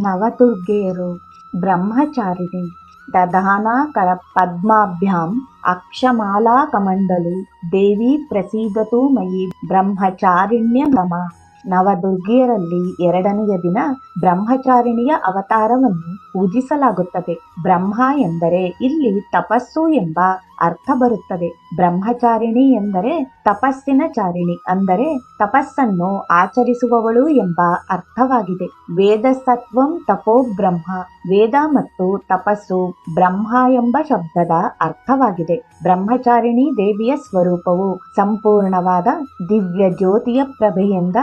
ನವದುರ್ಗೆಯರು ಬ್ರಹ್ಮಚಾರಿಣಿ ದಧಾನಾಕರ ಪದ್ಮಾಭ್ಯಾಂ ಅಕ್ಷಮಾಲಾ ಕಮಂಡಲು ದೇವಿ ಪ್ರಸೀದತು ಮಯಿ ಬ್ರಹ್ಮಚಾರಿಣ್ಯ ನಮ. ನವದುರ್ಗೆಯರಲ್ಲಿ ಎರಡನೆಯ ದಿನ ಬ್ರಹ್ಮಚಾರಿಣಿಯ ಅವತಾರವನ್ನು ಪೂಜಿಸಲಾಗುತ್ತದೆ. ಬ್ರಹ್ಮ ಎಂದರೆ ಇಲ್ಲಿ ತಪಸ್ಸು ಎಂಬ ಅರ್ಥ ಬರುತ್ತದೆ. ಬ್ರಹ್ಮಚಾರಿಣಿ ಎಂದರೆ ತಪಸ್ಸಿನ ಚಾರಿಣಿ, ಅಂದರೆ ತಪಸ್ಸನ್ನು ಆಚರಿಸುವವಳು ಎಂಬ ಅರ್ಥವಾಗಿದೆ. ವೇದ ಸತ್ವಂ ತಪೋ ಬ್ರಹ್ಮ, ವೇದ ಮತ್ತು ತಪಸ್ಸು ಬ್ರಹ್ಮ ಎಂಬ ಶಬ್ದದ ಅರ್ಥವಾಗಿದೆ. ಬ್ರಹ್ಮಚಾರಿಣಿ ದೇವಿಯ ಸ್ವರೂಪವು ಸಂಪೂರ್ಣವಾದ ದಿವ್ಯ ಜ್ಯೋತಿಯ ಪ್ರಭೆಯಿಂದ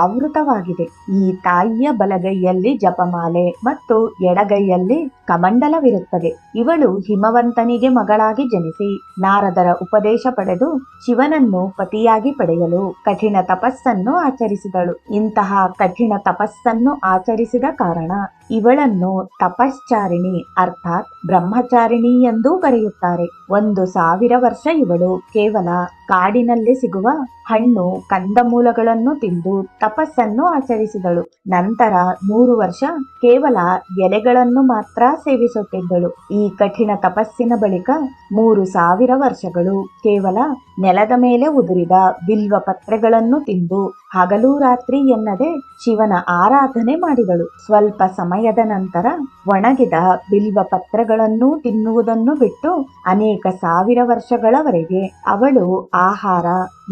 ಆವೃತವಾಗಿದೆ. ಈ ತಾಯಿಯ ಬಲಗೈಯಲ್ಲಿ ಜಪಮಾಲೆ ಮತ್ತು ಎಡಗೈಯಲ್ಲಿ ಕಮಂಡಲವಿರುತ್ತದೆ. ಇವಳು ಹಿಮವಂತನಿಗೆ ಮಗಳಾಗಿ ಜನಿಸಿ ನಾರದರ ಉಪದೇಶ ಪಡೆದು ಶಿವನನ್ನು ಪತಿಯಾಗಿ ಪಡೆಯಲು ಕಠಿಣ ತಪಸ್ಸನ್ನು ಆಚರಿಸಿದಳು. ಇಂತಹ ಕಠಿಣ ತಪಸ್ಸನ್ನು ಆಚರಿಸಿದ ಕಾರಣ ಇವಳನ್ನು ತಪಶ್ಚಾರಿಣಿ ಅರ್ಥಾತ್ ಬ್ರಹ್ಮಚಾರಿಣಿ ಎಂದೂ ಕರೆಯುತ್ತಾರೆ. 1,000 ವರ್ಷ ಇವಳು ಕೇವಲ ಕಾಡಿನಲ್ಲಿ ಸಿಗುವ ಹಣ್ಣು ಕಂದಮೂಲಗಳನ್ನು ತಿಂದು ತಪಸ್ಸನ್ನು ಆಚರಿಸಿದಳು. ನಂತರ 100 ವರ್ಷ ಕೇವಲ ಎಲೆಗಳನ್ನು ಮಾತ್ರ ಸೇವಿಸುತ್ತಿದ್ದಳು. ಈ ಕಠಿಣ ತಪಸ್ಸಿನ ಬಳಿಕ 3,000 ವರ್ಷಗಳು ಕೇವಲ ನೆಲದ ಮೇಲೆ ಉದುರಿದ ಬಿಲ್ವ ಪತ್ರೆಗಳನ್ನು ತಿಂದು ಹಗಲು ರಾತ್ರಿ ಎನ್ನದೆ ಶಿವನ ಆರಾಧನೆ ಮಾಡಿದಳು. ಸ್ವಲ್ಪ ಸಮಯದ ನಂತರ ಒಣಗಿದ ಬಿಲ್ವ ಪತ್ರೆಗಳನ್ನು ತಿನ್ನುವುದನ್ನು ಬಿಟ್ಟು ಅನೇಕ 1000 ವರ್ಷಗಳವರೆಗೆ ಅವಳು ಆಹಾರ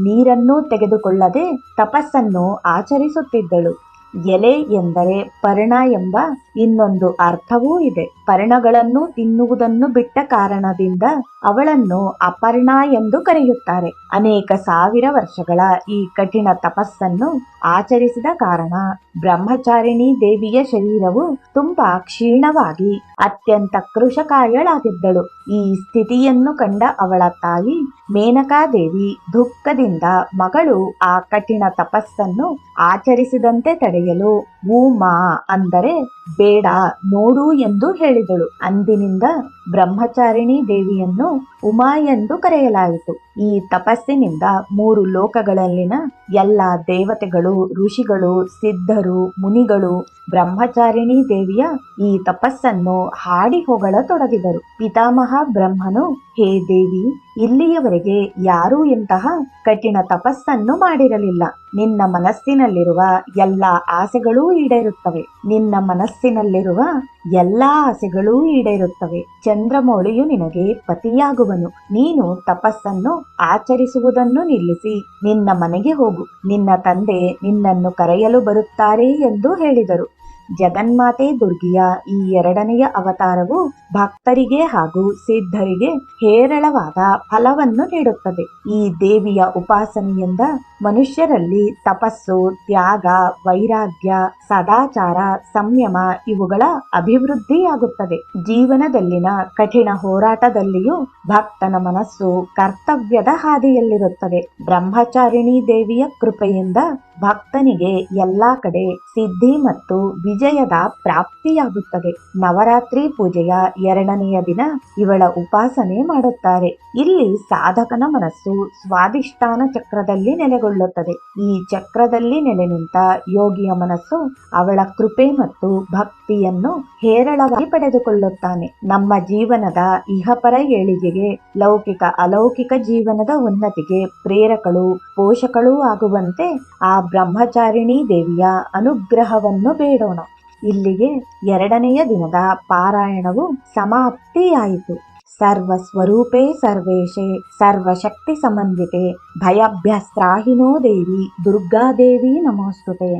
ನೀರನ್ನು ತೆಗೆದುಕೊಳ್ಳದೆ ತಪಸ್ಸನ್ನು ಆಚರಿಸುತ್ತಿದ್ದಳು. ಎಲೆ ಎಂದರೆ ಪರ್ಣ ಎಂಬ ಇನ್ನೊಂದು ಅರ್ಥವೂ ಇದೆ. ಪರ್ಣಗಳನ್ನು ತಿನ್ನುವುದನ್ನು ಬಿಟ್ಟ ಕಾರಣದಿಂದ ಅವಳನ್ನು ಅಪರ್ಣ ಎಂದು ಕರೆಯುತ್ತಾರೆ. ಅನೇಕ 1000 ವರ್ಷಗಳ ಈ ಕಠಿಣ ತಪಸ್ಸನ್ನು ಆಚರಿಸಿದ ಕಾರಣ ಬ್ರಹ್ಮಚಾರಿಣಿ ದೇವಿಯ ಶರೀರವು ತುಂಬಾ ಕ್ಷೀಣವಾಗಿ ಅತ್ಯಂತ ಕೃಶಕಾಯಳಾಗಿದ್ದಳು. ಈ ಸ್ಥಿತಿಯನ್ನು ಕಂಡ ಅವಳ ತಾಯಿ ಮೇನಕಾದೇವಿ ದುಃಖದಿಂದ ಮಗಳು ಆ ಕಠಿಣ ತಪಸ್ಸನ್ನು ಆಚರಿಸಿದಂತೆ ತಡೆಯಲು ಉಮಾ ಅಂದರೆ ಬೇಡ ನೋಡು ಎಂದು ಹೇಳಿದಳು. ಅಂದಿನಿಂದ ಬ್ರಹ್ಮಚಾರಿಣಿ ದೇವಿಯನ್ನು ಉಮಾ ಎಂದು ಕರೆಯಲಾಯಿತು. ಈ ತಪಸ್ಸಿನಿಂದ 3 ಲೋಕಗಳಲ್ಲಿನ ಎಲ್ಲ ದೇವತೆಗಳು, ಋಷಿಗಳು, ಸಿದ್ಧರು, ಮುನಿಗಳು ಬ್ರಹ್ಮಚಾರಿಣಿ ದೇವಿಯ ಈ ತಪಸ್ಸನ್ನು ಹಾಡಿ ಹೊಗಳತೊಡಗಿದರು. ಪಿತಾಮಹ ಬ್ರಹ್ಮನು, ಹೇ ದೇವಿ, ಇಲ್ಲಿಯವರೆಗೆ ಯಾರೂ ಇಂತಹ ಕಠಿಣ ತಪಸ್ಸನ್ನು ಮಾಡಿರಲಿಲ್ಲ. ನಿನ್ನ ಮನಸ್ಸಿನಲ್ಲಿರುವ ಎಲ್ಲ ಆಸೆಗಳೂ ಈಡೇರುತ್ತವೆ. ನಿನ್ನ ಮನಸ್ಸಿನಲ್ಲಿರುವ ಎಲ್ಲ ಆಸೆಗಳೂ ಈಡೇರುತ್ತವೆ. ಚಂದ್ರಮೌಳಿಯು ನಿನಗೆ ಪತಿಯಾಗುವನು. ನೀನು ತಪಸ್ಸನ್ನು ಆಚರಿಸುವುದನ್ನು ನಿಲ್ಲಿಸಿ ನಿನ್ನ ಮನೆಗೆ ಹೋಗು. ನಿನ್ನ ತಂದೆ ನಿನ್ನನ್ನು ಕರೆಯಲು ಬರುತ್ತಾರೆ ಎಂದು ಹೇಳಿದರು. ಜಗನ್ಮಾತೆ ದುರ್ಗಿಯ ಈ ಎರಡನೆಯ ಅವತಾರವು ಭಕ್ತರಿಗೆ ಹಾಗೂ ಸಿದ್ಧರಿಗೆ ಹೇರಳವಾದ ಫಲವನ್ನು ನೀಡುತ್ತದೆ. ಈ ದೇವಿಯ ಉಪಾಸನೆಯಿಂದ ಮನುಷ್ಯರಲ್ಲಿ ತಪಸ್ಸು, ತ್ಯಾಗ, ವೈರಾಗ್ಯ, ಸದಾಚಾರ, ಸಂಯಮ ಇವುಗಳ ಅಭಿವೃದ್ಧಿಯಾಗುತ್ತದೆ. ಜೀವನದಲ್ಲಿನ ಕಠಿಣ ಹೋರಾಟದಲ್ಲಿಯೂ ಭಕ್ತನ ಮನಸ್ಸು ಕರ್ತವ್ಯದ ಹಾದಿಯಲ್ಲಿರುತ್ತದೆ. ಬ್ರಹ್ಮಚಾರಿಣಿ ದೇವಿಯ ಕೃಪೆಯಿಂದ ಭಕ್ತನಿಗೆ ಎಲ್ಲಾ ಕಡೆ ಸಿದ್ಧಿ ಮತ್ತು ವಿಜಯದ ಪ್ರಾಪ್ತಿಯಾಗುತ್ತದೆ. ನವರಾತ್ರಿ ಪೂಜೆಯ 2ನೆಯ ದಿನ ಇವಳ ಉಪಾಸನೆ ಮಾಡುತ್ತಾರೆ. ಇಲ್ಲಿ ಸಾಧಕನ ಮನಸ್ಸು ಸ್ವಾಧಿಷ್ಠಾನ ಚಕ್ರದಲ್ಲಿ ನೆಲೆಗೊಳ್ಳುತ್ತದೆ. ಈ ಚಕ್ರದಲ್ಲಿ ನೆಲೆ ನಿಂತ ಯೋಗಿಯ ಮನಸ್ಸು ಅವಳ ಕೃಪೆ ಮತ್ತು ಭಕ್ತಿಯನ್ನು ಹೇರಳವಾಗಿ ಪಡೆದುಕೊಳ್ಳುತ್ತಾನೆ. ನಮ್ಮ ಜೀವನದ ಇಹಪರ ಏಳಿಗೆಗೆ, ಲೌಕಿಕ ಅಲೌಕಿಕ ಜೀವನದ ಉನ್ನತಿಗೆ ಪ್ರೇರಕಳು, ಪೋಷಕಳು ಆಗುವಂತೆ ಆ ಬ್ರಹ್ಮಚಾರಿಣಿ ದೇವಿಯ ಅನುಗ್ರಹವನ್ನು ಬೇಡೋಣ. ಇಲ್ಲಿಗೆ 2ನೆಯ ದಿನದ ಪಾರಾಯಣವು ಸಮಾಪ್ತಿಯಾಯಿತು. ಸರ್ವಸ್ವರೂಪೇ ಸರ್ವೇಶೇ ಸರ್ವಶಕ್ತಿ ಸಮನ್ವಿತೆ ಭಯಭ್ಯಸ್ತ್ರಾಹಿನೋ ದೇವಿ ದುರ್ಗಾದೇವಿ ನಮೋಸ್ತುತೆ.